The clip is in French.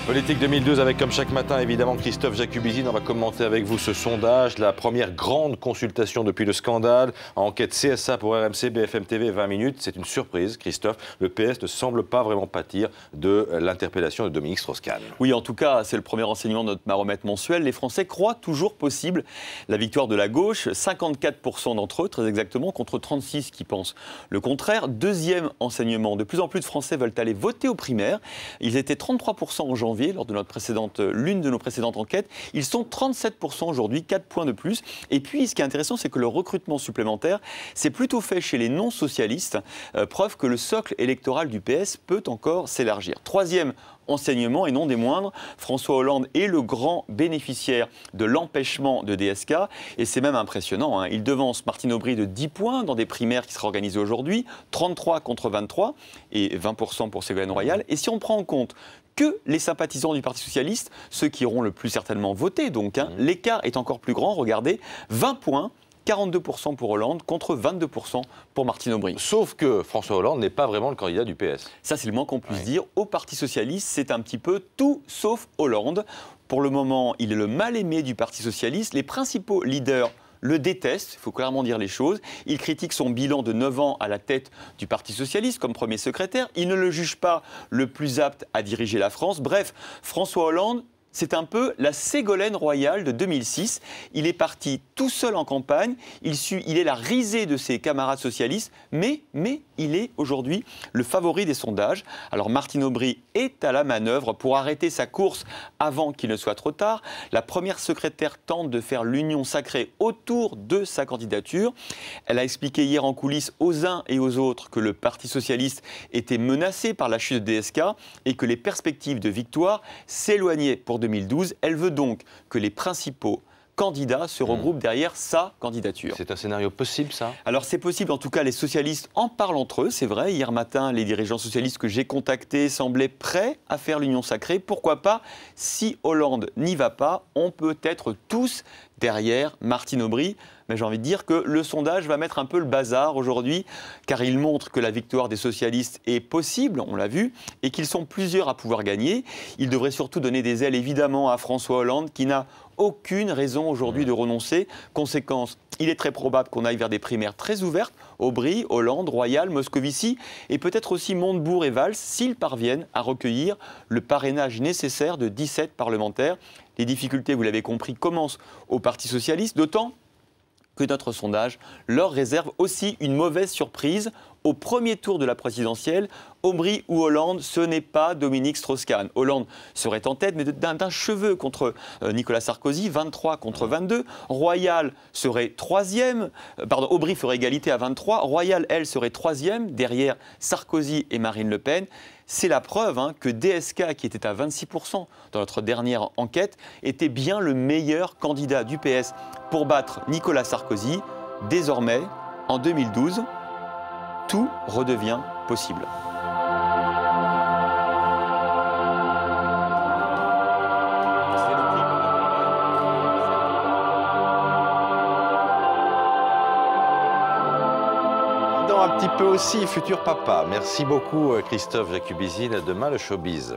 Politique 2012 avec, comme chaque matin, évidemment, Christophe Jacubizine. On va commenter avec vous ce sondage, la première grande consultation depuis le scandale. Enquête CSA pour RMC, BFM TV, 20 minutes. C'est une surprise, Christophe. Le PS ne semble pas vraiment pâtir de l'interpellation de Dominique Strauss-Kahn. Oui, en tout cas, c'est le premier enseignement de notre baromètre mensuel. Les Français croient toujours possible la victoire de la gauche. 54% d'entre eux, très exactement, contre 36% qui pensent le contraire. Deuxième enseignement, de plus en plus de Français veulent aller voter aux primaires. Ils étaient 33% en janvier, lors de l'une de nos précédentes enquêtes. Ils sont 37% aujourd'hui, 4 points de plus. Et puis, ce qui est intéressant, c'est que le recrutement supplémentaire, c'est plutôt fait chez les non-socialistes, preuve que le socle électoral du PS peut encore s'élargir. Troisième enseignement, et non des moindres, François Hollande est le grand bénéficiaire de l'empêchement de DSK, et c'est même impressionnant, hein. Il devance Martine Aubry de 10 points dans des primaires qui seraient organisées aujourd'hui, 33 contre 23, et 20% pour Ségolène Royal. Et si on prend en compte que les sympathisants du Parti Socialiste, ceux qui auront le plus certainement voté, donc, l'écart est encore plus grand, regardez, 20 points, 42% pour Hollande contre 22% pour Martine Aubry. Sauf que François Hollande n'est pas vraiment le candidat du PS. Ça, c'est le moins qu'on puisse dire. Au Parti Socialiste, c'est un petit peu tout sauf Hollande. Pour le moment, il est le mal-aimé du Parti Socialiste. Les principaux leaders le déteste, il faut clairement dire les choses. Il critique son bilan de 9 ans à la tête du Parti Socialiste comme premier secrétaire. Il ne le juge pas le plus apte à diriger la France. Bref, François Hollande, c'est un peu la Ségolène Royal de 2006. Il est parti tout seul en campagne, il est la risée de ses camarades socialistes, mais il est aujourd'hui le favori des sondages. Alors Martine Aubry est à la manœuvre pour arrêter sa course avant qu'il ne soit trop tard. La première secrétaire tente de faire l'union sacrée autour de sa candidature. Elle a expliqué hier en coulisses aux uns et aux autres que le Parti socialiste était menacé par la chute de DSK et que les perspectives de victoire s'éloignaient pour 2012. Elle veut donc que les principaux candidats se regroupent derrière sa candidature. C'est un scénario possible, ça? Alors c'est possible, en tout cas les socialistes en parlent entre eux, c'est vrai. Hier matin, les dirigeants socialistes que j'ai contactés semblaient prêts à faire l'union sacrée. Pourquoi pas? Si Hollande n'y va pas, on peut être tous derrière Martine Aubry. Mais j'ai envie de dire que le sondage va mettre un peu le bazar aujourd'hui, car il montre que la victoire des socialistes est possible, on l'a vu, et qu'ils sont plusieurs à pouvoir gagner. Il devrait surtout donner des ailes, évidemment, à François Hollande, qui n'a aucune raison aujourd'hui de renoncer. Conséquence, il est très probable qu'on aille vers des primaires très ouvertes, Aubry, Hollande, Royal, Moscovici, et peut-être aussi Montebourg et Valls, s'ils parviennent à recueillir le parrainage nécessaire de 17 parlementaires. Les difficultés, vous l'avez compris, commencent au Parti socialiste, d'autant que notre sondage leur réserve aussi une mauvaise surprise. Au premier tour de la présidentielle, Aubry ou Hollande, ce n'est pas Dominique Strauss-Kahn. Hollande serait en tête, mais d'un cheveu contre Nicolas Sarkozy, 23 contre 22. Royal serait troisième, Aubry ferait égalité à 23. Royal, elle, serait troisième, derrière Sarkozy et Marine Le Pen. C'est la preuve que DSK, qui était à 26% dans notre dernière enquête, était bien le meilleur candidat du PS pour battre Nicolas Sarkozy. Désormais, en 2012, tout redevient possible. Un petit peu aussi, futur papa. Merci beaucoup Christophe Jacubizine. À demain, le showbiz.